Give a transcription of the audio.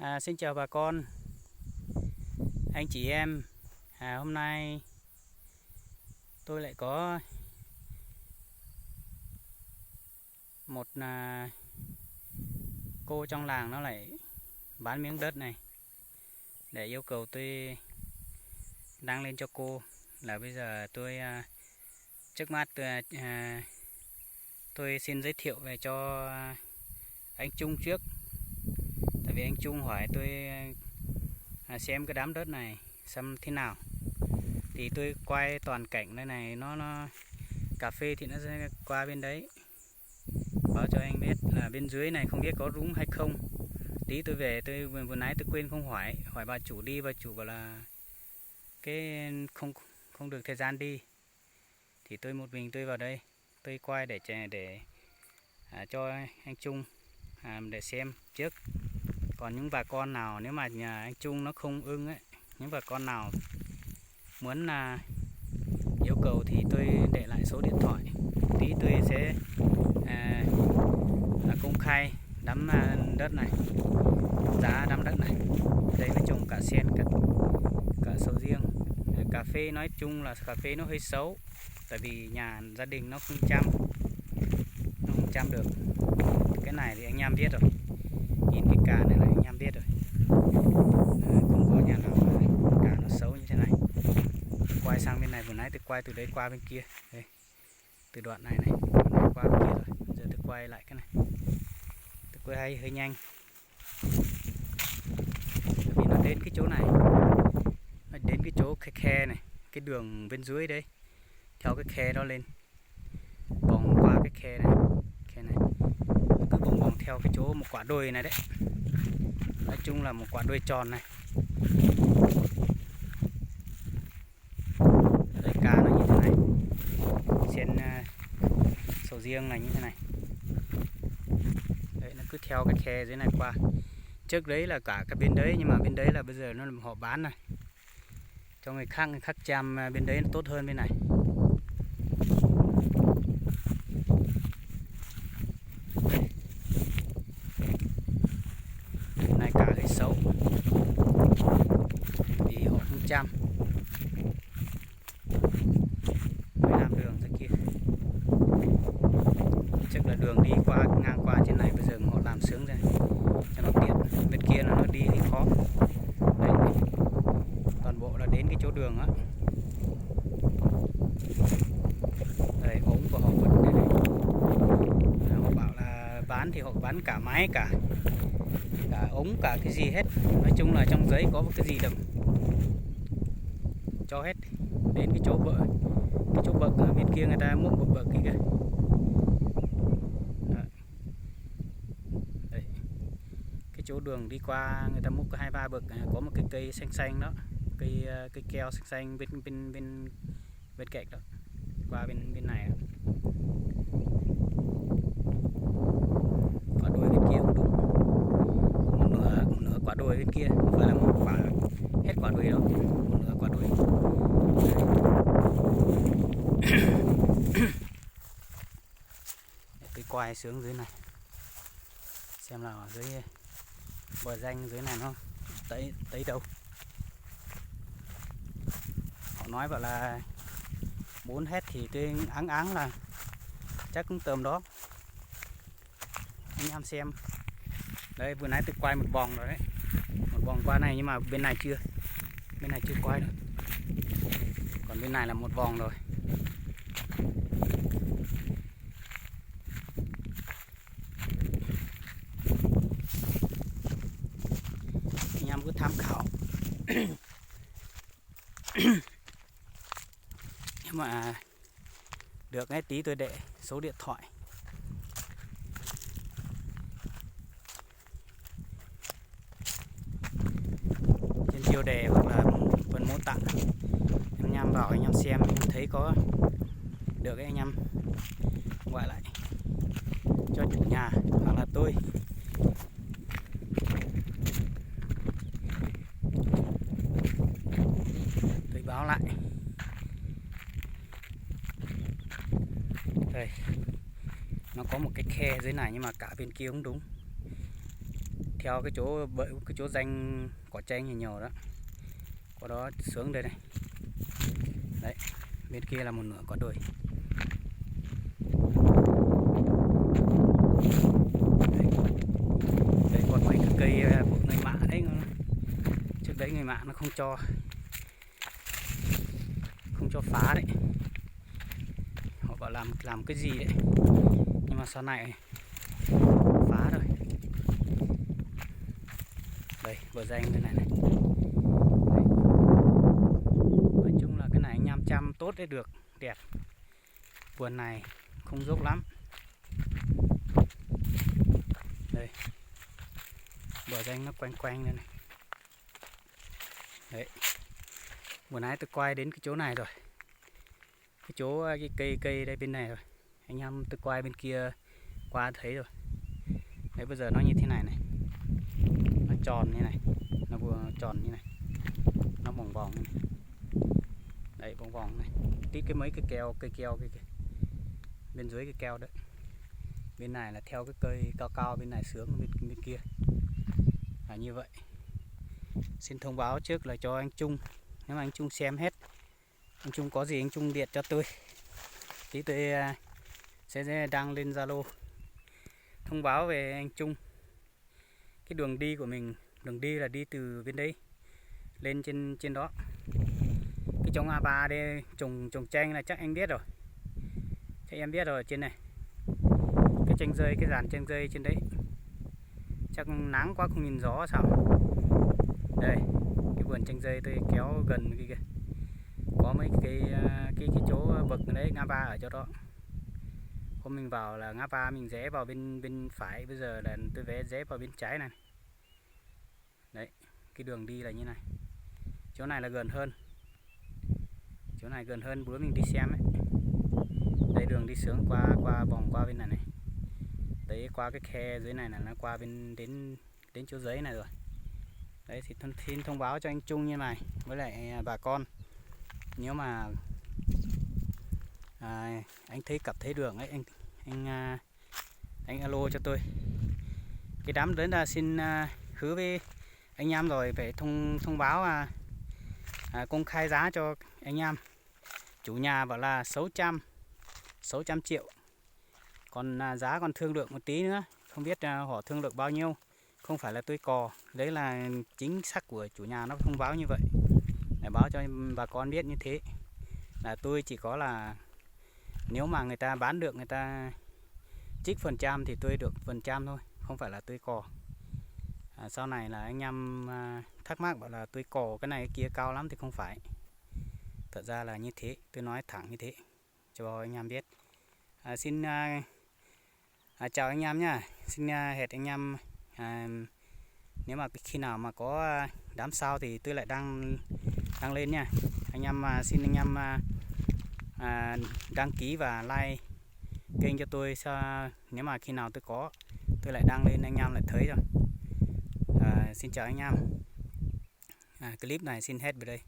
Xin chào bà con, anh chị em. Hôm nay tôi lại có một cô trong làng nó lại bán miếng đất này để yêu cầu tôi đăng lên cho cô. Là bây giờ tôi trước mắt tôi xin giới thiệu về cho anh Trung trước. Tại vì anh Trung hỏi tôi xem cái đám đất này xem thế nào, thì tôi quay toàn cảnh đây này, nó cà phê thì nó sẽ qua bên đấy, báo cho anh biết là bên dưới này không biết có rúng hay không. Tí tôi về, tôi vừa nãy tôi quên không hỏi bà chủ đi, bà chủ bảo là cái không được thời gian đi, thì tôi một mình tôi vào đây tôi quay để cho anh Trung để xem trước. Còn những bà con nào nếu mà nhà anh Trung nó không ưng ấy, những bà con nào muốn yêu cầu thì tôi để lại số điện thoại, tí tôi sẽ công khai đám đất này, giá đám đất này. Đây nó trồng cả sen, cả sầu riêng, cà phê. Nói chung là cà phê nó hơi xấu, tại vì nhà gia đình nó không chăm được. Cái này thì anh em biết rồi, nhìn cái cà này là anh em biết rồi. Không có nhà nào mà cà nó xấu như thế này. Quay sang bên này, vừa nãy tôi quay từ đấy qua bên kia đây, từ đoạn này qua bên kia rồi. Giờ tôi quay lại cái này, tôi quay hơi nhanh vì nó đến cái chỗ này, nó đến cái chỗ khe này, cái đường bên dưới đấy, theo cái khe đó lên, vòng qua cái khe này, cứ vòng theo cái chỗ một quả đồi này đấy. Nói chung là một quả đồi tròn này. Đây cà nó như thế này, sen sầu riêng này như thế này. Đấy, nó cứ theo cái khe dưới này qua. Trước đấy là cả cái bên đấy, nhưng mà bên đấy là bây giờ nó là họ bán này cho người khác chăm, bên đấy nó tốt hơn bên này. Bên này cả hơi xấu vì họ không chăm. Mới làm đường dưới kia, chắc là đường đi qua ngang qua trên này, bây giờ họ làm sướng ra cho nó tiện. Bên kia nó đi thì khó. Đấy, toàn bộ là đến cái chỗ đường á. Đây, ống của họ vẫn đây này. Họ bảo là bán thì họ bán cả máy, cả ống, cả cái gì hết. Nói chung là trong giấy có một cái gì đậm cho hết. Đến cái chỗ bậc bên kia người ta múc bậc kia kìa. Đấy, cái chỗ đường đi qua người ta múc 2-3 bậc, có một cái cây xanh đó, cây keo xanh bên cạnh đó, qua bên này đó. Quả đồi bên kia cũng đúng, một nửa quả đồi bên kia, không phải là một quả hết quả đồi đâu, một nửa quả đồi. Tôi quay xuống dưới này xem là ở dưới bờ ranh dưới này nó tới đâu. Họ nói bảo là 4 hết thì tôi áng là chắc cũng tầm đó. Anh em xem. Đấy, vừa nãy tôi quay một vòng rồi đấy, một vòng qua này, nhưng mà bên này chưa quay được. Còn bên này là một vòng rồi. Anh em cứ tham khảo. Nhưng mà được cái tí tôi để số điện thoại. Trên tiêu đề hoặc là phần mô tả, anh em vào anh em xem, anh em thấy có được cái anh em gọi lại cho chủ nhà hoặc là tôi. Tôi báo lại. Đây, nó có một cái khe dưới này, nhưng mà cả bên kia cũng đúng. theo cái chỗ danh cỏ tranh nhiều đó, có đó xuống đây này. Đấy, bên kia là một nửa có đồi. Đây còn mấy cái cây của người Mã đấy, trước đấy người Mã nó không cho phá đấy, họ bảo làm cái gì đấy, nhưng mà sau này phá rồi. Đây bờ danh cái này này. Đấy. Nói chung là cái này anh em chăm tốt đấy, được đẹp. Vườn này không dốc lắm. Đây bờ danh nó quanh đây này. Đấy, vừa nãy tôi quay đến cái chỗ này rồi, cái chỗ cái cây đây bên này rồi, anh em tôi quay bên kia qua thấy rồi. Đấy, bây giờ nó như thế này này, nó tròn như này, nó vừa tròn như này, nó vòng vòng như này. Đấy, vòng vòng này, tí cái mấy cái cây keo bên dưới cái keo đấy. Bên này là theo cái cây cao bên này sướng bên kia là như vậy. Xin thông báo trước là cho anh Trung, nếu mà anh Trung xem hết, anh Trung có gì anh Trung điện cho tôi, tí tôi sẽ đăng lên Zalo thông báo về anh Trung cái đường đi của mình. Đường đi là đi từ bên đây lên trên đó. Cái trồng A3 đây, trồng chanh là chắc anh biết rồi, chắc em biết rồi. Trên này cái chanh dây, cái dàn chanh dây trên đấy, chắc nắng quá không nhìn rõ sao. Đây cái vườn chanh dây tôi kéo gần kia, có mấy cái chỗ bậc đấy, ngã ba ở chỗ đó. Hôm mình vào là ngã ba, mình rẽ vào bên phải, bây giờ là tôi rẽ vào bên trái này. Đấy, cái đường đi là như này. Chỗ này là gần hơn, chỗ này gần hơn bữa mình đi xem ấy. Đây đường đi sướng qua vòng qua bên này này. Đấy, qua cái khe dưới này là nó qua bên đến chỗ giấy này rồi. Đấy thì xin thông báo cho anh Trung như này với lại bà con, nếu mà anh thấy thấy đường ấy, anh alo cho tôi. Cái đám đến là xin hứa với anh em rồi, phải thông báo công khai giá cho anh em. Chủ nhà bảo là 600 triệu, còn giá còn thương lượng một tí nữa, không biết họ thương lượng bao nhiêu. Không phải là tôi cò, đấy là chính xác của chủ nhà nó thông báo như vậy, để báo cho bà con biết như thế. Là tôi chỉ có là nếu mà người ta bán được, người ta trích phần trăm thì tôi được phần trăm thôi, không phải là tôi cò. Sau này là anh em thắc mắc bảo là tôi cò cái này cái kia cao lắm thì không phải. Thật ra là như thế, tôi nói thẳng như thế cho anh em biết. Xin chào anh em nhá. Xin hẹn anh em nếu mà khi nào mà có đám sao thì tôi lại đăng lên nha. Anh em xin anh em đăng ký và like kênh cho tôi, nếu mà khi nào tôi lại đăng lên anh em lại thấy rồi. Xin chào anh em. Clip này xin hết về đây.